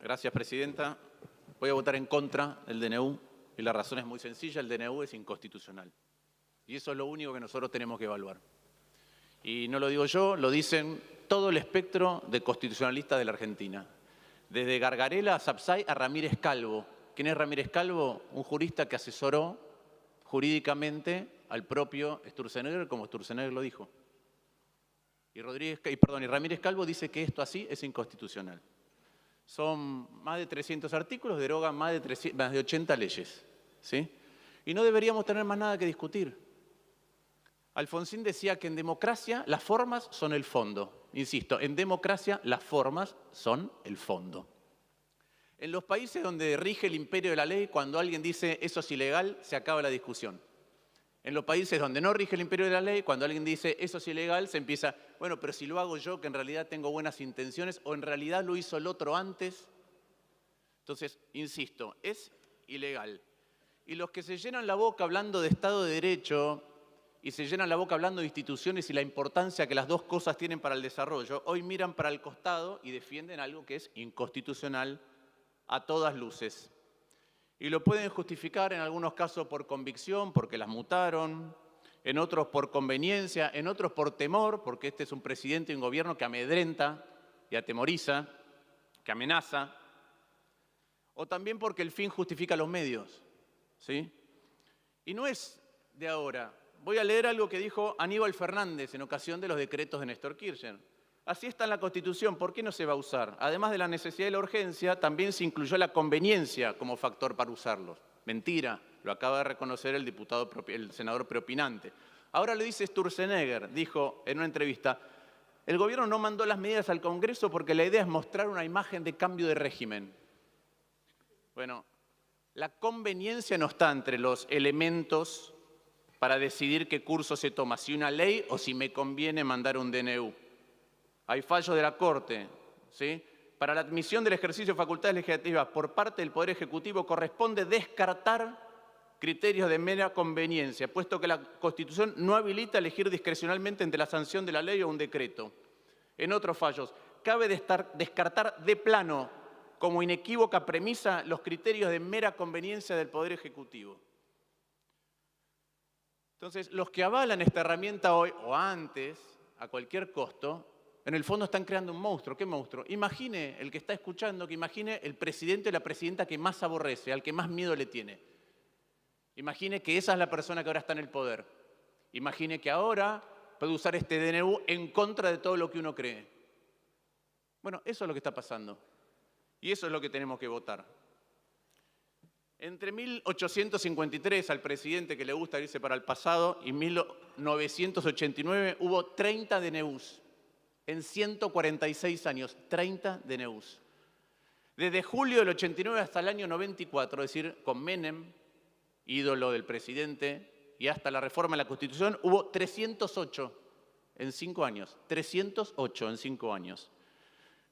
Gracias, Presidenta. Voy a votar en contra del DNU y la razón es muy sencilla, el DNU es inconstitucional. Y eso es lo único que nosotros tenemos que evaluar. Y no lo digo yo, lo dicen todo el espectro de constitucionalistas de la Argentina. Desde Gargarella a Sapsay a Ramírez Calvo. ¿Quién es Ramírez Calvo? Un jurista que asesoró jurídicamente al propio Sturzenegger, como Sturzenegger lo dijo. Y Ramírez Calvo dice que esto así es inconstitucional. Son más de 300 artículos, derogan más de 80 leyes, ¿sí? Y no deberíamos tener más nada que discutir. Alfonsín decía que en democracia las formas son el fondo. Insisto, en democracia las formas son el fondo. En los países donde rige el imperio de la ley, cuando alguien dice eso es ilegal, se acaba la discusión. En los países donde no rige el imperio de la ley, cuando alguien dice eso es ilegal, se empieza, bueno, pero si lo hago yo, que en realidad tengo buenas intenciones, o en realidad lo hizo el otro antes. Entonces, insisto, es ilegal. Y los que se llenan la boca hablando de Estado de Derecho y se llenan la boca hablando de instituciones y la importancia que las dos cosas tienen para el desarrollo, hoy miran para el costado y defienden algo que es inconstitucional a todas luces. Y lo pueden justificar en algunos casos por convicción, porque las mutaron, en otros por conveniencia, en otros por temor, porque este es un presidente y un gobierno que amedrenta y atemoriza, que amenaza, o también porque el fin justifica los medios, ¿sí? Y no es de ahora. Voy a leer algo que dijo Aníbal Fernández en ocasión de los decretos de Néstor Kirchner. Así está en la Constitución, ¿por qué no se va a usar? Además de la necesidad y la urgencia, también se incluyó la conveniencia como factor para usarlos. Mentira, lo acaba de reconocer el senador preopinante. Ahora lo dice Sturzenegger, dijo en una entrevista, el gobierno no mandó las medidas al Congreso porque la idea es mostrar una imagen de cambio de régimen. Bueno, la conveniencia no está entre los elementos para decidir qué curso se toma, si una ley o si me conviene mandar un DNU. Hay fallos de la Corte, ¿sí? Para la admisión del ejercicio de facultades legislativas por parte del Poder Ejecutivo corresponde descartar criterios de mera conveniencia, puesto que la Constitución no habilita elegir discrecionalmente entre la sanción de la ley o un decreto. En otros fallos, cabe descartar de plano, como inequívoca premisa, los criterios de mera conveniencia del Poder Ejecutivo. Entonces, los que avalan esta herramienta hoy o antes, a cualquier costo, en el fondo están creando un monstruo. ¿Qué monstruo? Imagine, el que está escuchando, que imagine el presidente o la presidenta que más aborrece, al que más miedo le tiene. Imagine que esa es la persona que ahora está en el poder. Imagine que ahora puede usar este DNU en contra de todo lo que uno cree. Bueno, eso es lo que está pasando. Y eso es lo que tenemos que votar. Entre 1853, al presidente que le gusta irse para el pasado, y 1989 hubo 30 DNUs. En 146 años, 30 DNUs. Desde julio del 89 hasta el año 94, es decir, con Menem, ídolo del presidente, y hasta la reforma de la Constitución, hubo 308 en 5 años. 308 en 5 años.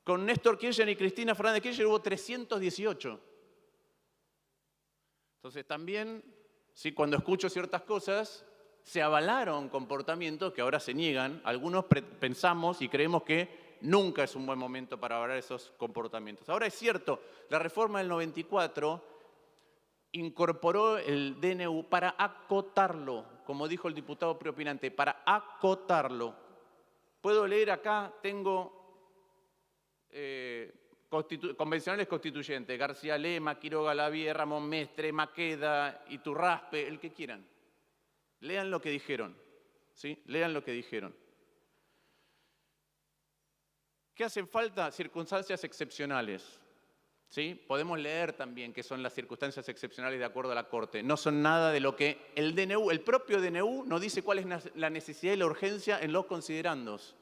Con Néstor Kirchner y Cristina Fernández de Kirchner hubo 318. Entonces también, sí, cuando escucho ciertas cosas, se avalaron comportamientos que ahora se niegan. Algunos pensamos y creemos que nunca es un buen momento para avalar esos comportamientos. Ahora es cierto, la reforma del 94 incorporó el DNU para acotarlo, como dijo el diputado preopinante, para acotarlo. Puedo leer acá, tengo convencionales constituyentes, García Lema, Quiroga Lavie, Ramón Mestre, Maqueda, Iturraspe, el que quieran. Lean lo que dijeron, ¿sí? Lean lo que dijeron. ¿Qué hacen falta? Circunstancias excepcionales, ¿sí? Podemos leer también qué son las circunstancias excepcionales de acuerdo a la Corte. No son nada de lo que el DNU, el propio DNU, nos dice cuál es la necesidad y la urgencia en los considerandos.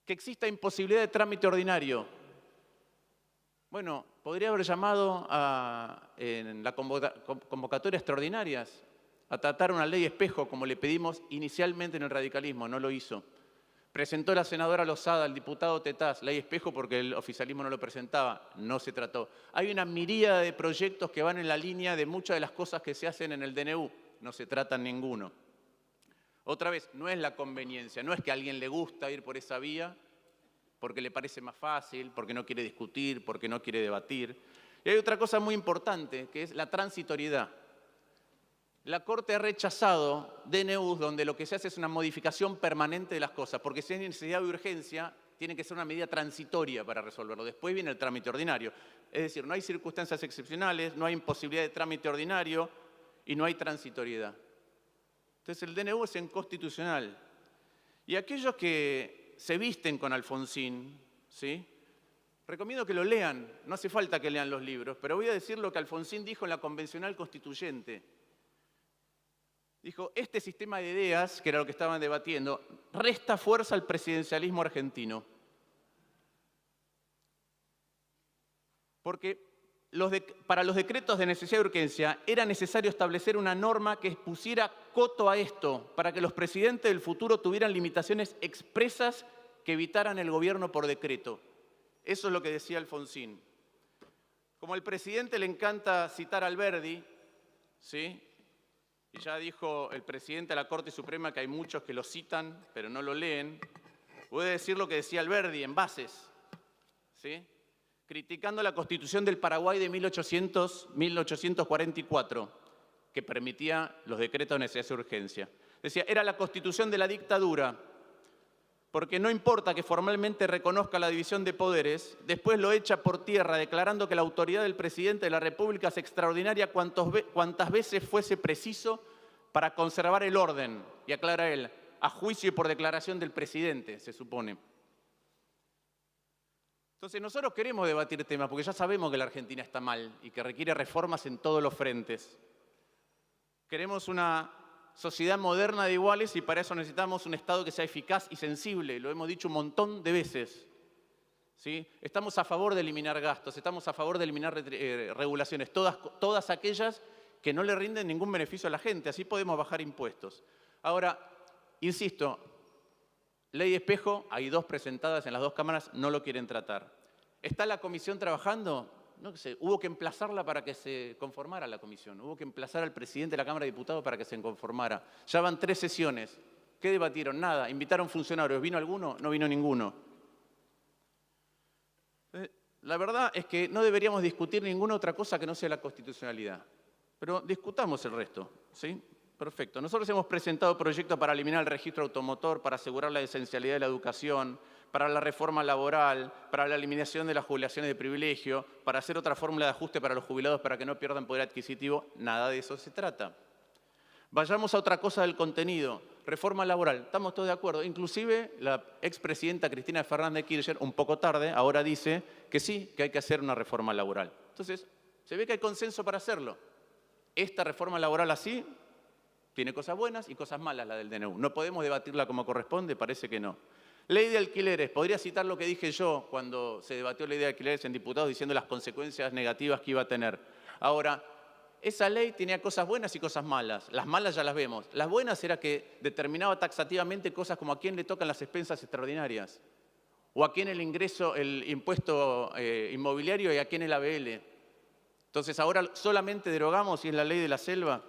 Que exista imposibilidad de trámite ordinario. Bueno, podría haber llamado en la convocatoria extraordinarias a tratar una ley espejo, como le pedimos inicialmente en el radicalismo, no lo hizo. Presentó la senadora Lozada, el diputado Tetaz, ley espejo porque el oficialismo no lo presentaba, no se trató. Hay una miríada de proyectos que van en la línea de muchas de las cosas que se hacen en el DNU, no se tratan ninguno. Otra vez, no es la conveniencia, no es que a alguien le gusta ir por esa vía, porque le parece más fácil, porque no quiere discutir, porque no quiere debatir. Y hay otra cosa muy importante, que es la transitoriedad. La Corte ha rechazado DNUs donde lo que se hace es una modificación permanente de las cosas, porque si hay necesidad de urgencia, tiene que ser una medida transitoria para resolverlo. Después viene el trámite ordinario. Es decir, no hay circunstancias excepcionales, no hay imposibilidad de trámite ordinario y no hay transitoriedad. Entonces el DNU es inconstitucional. Y aquellos que se visten con Alfonsín, ¿sí?, recomiendo que lo lean. No hace falta que lean los libros, pero voy a decir lo que Alfonsín dijo en la Convencional Constituyente. Dijo, este sistema de ideas, que era lo que estaban debatiendo, resta fuerza al presidencialismo argentino. Porque para los decretos de necesidad y urgencia era necesario establecer una norma que pusiera coto a esto, para que los presidentes del futuro tuvieran limitaciones expresas que evitaran el gobierno por decreto. Eso es lo que decía Alfonsín. Como al presidente le encanta citar a Alberdi, ¿sí?, y ya dijo el presidente de la Corte Suprema que hay muchos que lo citan, pero no lo leen, voy a decir lo que decía Alberdi en Bases, ¿sí?, criticando la Constitución del Paraguay de 1844, que permitía los decretos de necesidad y urgencia. Decía, era la Constitución de la dictadura, porque no importa que formalmente reconozca la división de poderes, después lo echa por tierra, declarando que la autoridad del presidente de la República es extraordinaria cuantas veces fuese preciso para conservar el orden, y aclara él, a juicio y por declaración del presidente, se supone. Entonces nosotros queremos debatir temas, porque ya sabemos que la Argentina está mal y que requiere reformas en todos los frentes. Queremos una sociedad moderna de iguales y para eso necesitamos un Estado que sea eficaz y sensible, lo hemos dicho un montón de veces, ¿sí? Estamos a favor de eliminar gastos, estamos a favor de eliminar regulaciones, todas aquellas que no le rinden ningún beneficio a la gente, así podemos bajar impuestos. Ahora, insisto, ley espejo, hay dos presentadas en las dos cámaras, no lo quieren tratar. ¿Está la comisión trabajando? No sé, hubo que emplazarla para que se conformara la comisión, hubo que emplazar al presidente de la Cámara de Diputados para que se conformara. Ya van 3 sesiones. ¿Qué debatieron? Nada. ¿Invitaron funcionarios? ¿Vino alguno? No vino ninguno. La verdad es que no deberíamos discutir ninguna otra cosa que no sea la constitucionalidad. Pero discutamos el resto, ¿sí? Perfecto. Nosotros hemos presentado proyectos para eliminar el registro automotor, para asegurar la esencialidad de la educación, para la reforma laboral, para la eliminación de las jubilaciones de privilegio, para hacer otra fórmula de ajuste para los jubilados para que no pierdan poder adquisitivo. Nada de eso se trata. Vayamos a otra cosa del contenido. Reforma laboral. Estamos todos de acuerdo. Inclusive la expresidenta Cristina Fernández de Kirchner, un poco tarde, ahora dice que sí, que hay que hacer una reforma laboral. Entonces, se ve que hay consenso para hacerlo. Esta reforma laboral así tiene cosas buenas y cosas malas, la del DNU. ¿No podemos debatirla como corresponde? Parece que no. Ley de alquileres. Podría citar lo que dije yo cuando se debatió ley de alquileres en diputados diciendo las consecuencias negativas que iba a tener. Ahora, esa ley tenía cosas buenas y cosas malas. Las malas ya las vemos. Las buenas era que determinaba taxativamente cosas como a quién le tocan las expensas extraordinarias o a quién el ingreso, el impuesto inmobiliario y a quién el ABL. Entonces ahora solamente derogamos y es la ley de la selva.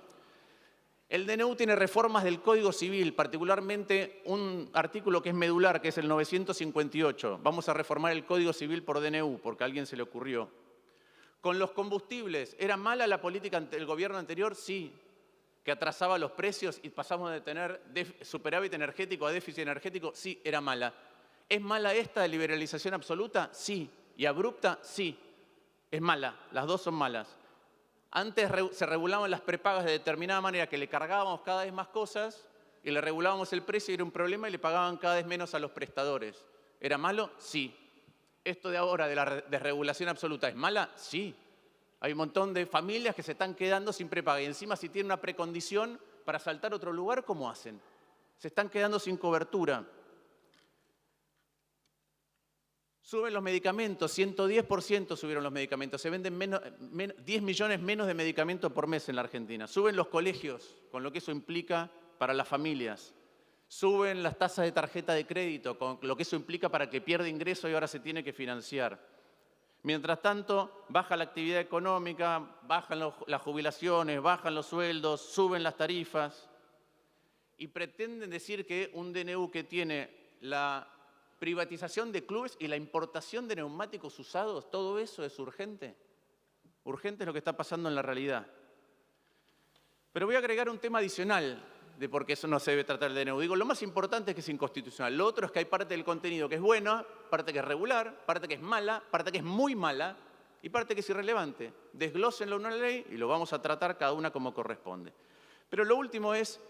El DNU tiene reformas del Código Civil, particularmente un artículo que es medular, que es el 958. Vamos a reformar el Código Civil por DNU, porque a alguien se le ocurrió. Con los combustibles, ¿era mala la política del gobierno anterior? Sí, que atrasaba los precios y pasamos de tener superávit energético a déficit energético. Sí, era mala. ¿Es mala esta de liberalización absoluta? Sí. ¿Y abrupta? Sí. Es mala, las dos son malas. Antes se regulaban las prepagas de determinada manera que le cargábamos cada vez más cosas y le regulábamos el precio y era un problema y le pagaban cada vez menos a los prestadores. ¿Era malo? Sí. ¿Esto de ahora de la desregulación absoluta es mala? Sí. Hay un montón de familias que se están quedando sin prepaga y encima si tienen una precondición para saltar a otro lugar, ¿cómo hacen? Se están quedando sin cobertura. Suben los medicamentos, 110% subieron los medicamentos, se venden 10 millones menos de medicamentos por mes en la Argentina. Suben los colegios, con lo que eso implica para las familias. Suben las tasas de tarjeta de crédito, con lo que eso implica para que pierda ingreso y ahora se tiene que financiar. Mientras tanto, baja la actividad económica, bajan las jubilaciones, bajan los sueldos, suben las tarifas y pretenden decir que un DNU que tiene la privatización de clubes y la importación de neumáticos usados, todo eso es urgente. Urgente es lo que está pasando en la realidad. Pero voy a agregar un tema adicional de por qué eso no se debe tratar el DNU. Digo, lo más importante es que es inconstitucional. Lo otro es que hay parte del contenido que es buena, parte que es regular, parte que es mala, parte que es muy mala y parte que es irrelevante. Desglósenlo en una ley y lo vamos a tratar cada una como corresponde. Pero lo último es,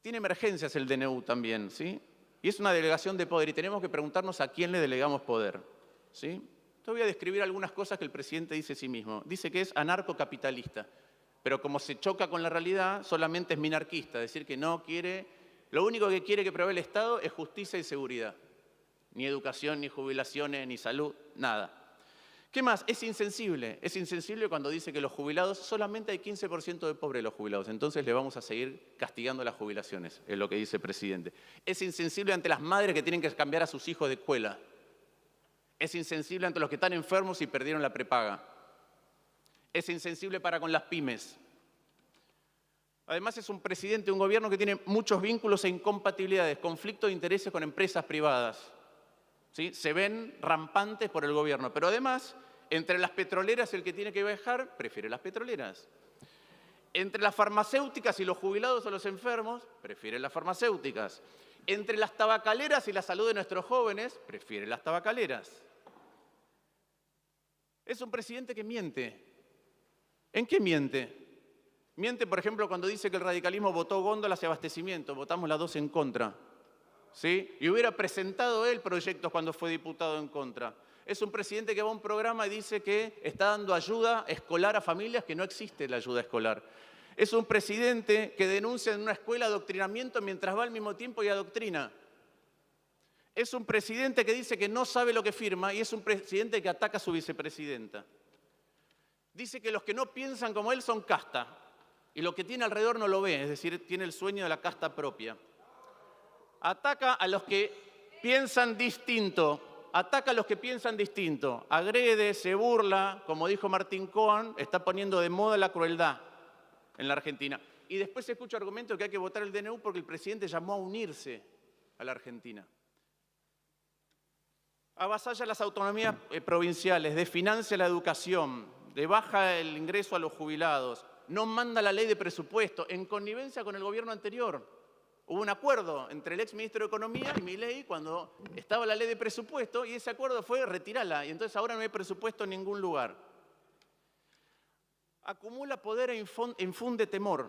tiene emergencias el DNU también, ¿sí? Y es una delegación de poder y tenemos que preguntarnos a quién le delegamos poder, ¿sí? Te voy a describir algunas cosas que el presidente dice a sí mismo. Dice que es anarcocapitalista, pero como se choca con la realidad, solamente es minarquista, es decir, que no quiere, lo único que quiere que provee el Estado es justicia y seguridad. Ni educación, ni jubilaciones, ni salud, nada. ¿Qué más? Es insensible cuando dice que los jubilados, solamente hay 15% de pobres los jubilados, entonces le vamos a seguir castigando las jubilaciones, es lo que dice el presidente. Es insensible ante las madres que tienen que cambiar a sus hijos de escuela. Es insensible ante los que están enfermos y perdieron la prepaga. Es insensible para con las pymes. Además es un presidente, un gobierno que tiene muchos vínculos e incompatibilidades, conflictos de intereses con empresas privadas. ¿Sí? Se ven rampantes por el gobierno, pero además, entre las petroleras el que tiene que viajar prefiere las petroleras. Entre las farmacéuticas y los jubilados o los enfermos, prefiere las farmacéuticas. Entre las tabacaleras y la salud de nuestros jóvenes, prefiere las tabacaleras. Es un presidente que miente. ¿En qué miente? Miente, por ejemplo, cuando dice que el radicalismo votó góndolas y abastecimiento, votamos las dos en contra. ¿Sí? Y hubiera presentado él proyectos cuando fue diputado en contra. Es un presidente que va a un programa y dice que está dando ayuda escolar a familias que no existe la ayuda escolar. Es un presidente que denuncia en una escuela adoctrinamiento mientras va al mismo tiempo y adoctrina. Es un presidente que dice que no sabe lo que firma y es un presidente que ataca a su vicepresidenta. Dice que los que no piensan como él son casta y lo que tiene alrededor no lo ve, es decir, tiene el sueño de la casta propia. Ataca a los que piensan distinto, agrede, se burla, como dijo Martín Cohen, está poniendo de moda la crueldad en la Argentina. Y después se escucha argumentos que hay que votar el DNU porque el presidente llamó a unirse a la Argentina. Avasalla las autonomías provinciales, desfinancia la educación, le baja el ingreso a los jubilados, no manda la ley de presupuesto, en connivencia con el gobierno anterior. Hubo un acuerdo entre el exministro de Economía y Milei cuando estaba la ley de presupuesto y ese acuerdo fue retirarla y entonces ahora no hay presupuesto en ningún lugar. Acumula poder e infunde temor.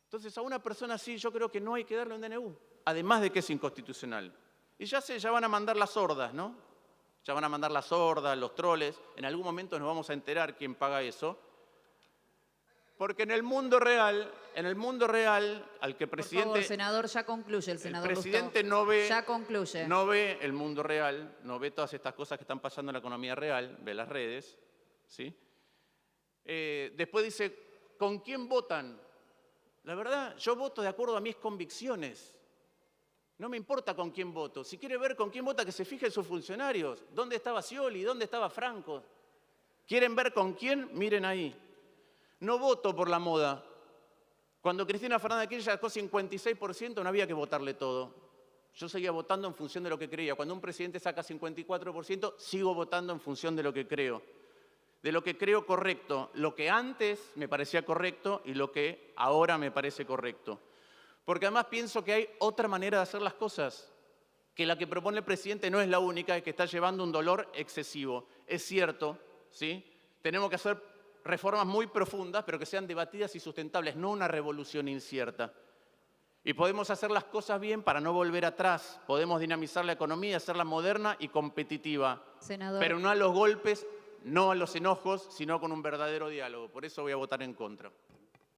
Entonces a una persona así yo creo que no hay que darle un DNU, además de que es inconstitucional. Y ya van a mandar las hordas, ¿no? Ya van a mandar las hordas, los troles, en algún momento nos vamos a enterar quién paga eso. Porque en el mundo real, al que el presidente... Por favor, senador, ya concluye el senador Lustó. El presidente no ve... Ya concluye. No ve el mundo real, no ve todas estas cosas que están pasando en la economía real, ve las redes, ¿sí? Después dice, ¿con quién votan? La verdad, yo voto de acuerdo a mis convicciones. No me importa con quién voto. Si quiere ver con quién vota, que se fije en sus funcionarios. ¿Dónde estaba Scioli? ¿Dónde estaba Franco? ¿Quieren ver con quién? Miren ahí. No voto por la moda. Cuando Cristina Fernández de Kirchner sacó 56%, no había que votarle todo. Yo seguía votando en función de lo que creía. Cuando un presidente saca 54%, sigo votando en función de lo que creo. De lo que creo correcto. Lo que antes me parecía correcto y lo que ahora me parece correcto. Porque además pienso que hay otra manera de hacer las cosas. Que la que propone el presidente no es la única y que está llevando un dolor excesivo. Es cierto, ¿sí? Tenemos que hacer reformas muy profundas, pero que sean debatidas y sustentables, no una revolución incierta. Y podemos hacer las cosas bien para no volver atrás. Podemos dinamizar la economía, hacerla moderna y competitiva. Senador. Pero no a los golpes, no a los enojos, sino con un verdadero diálogo. Por eso voy a votar en contra.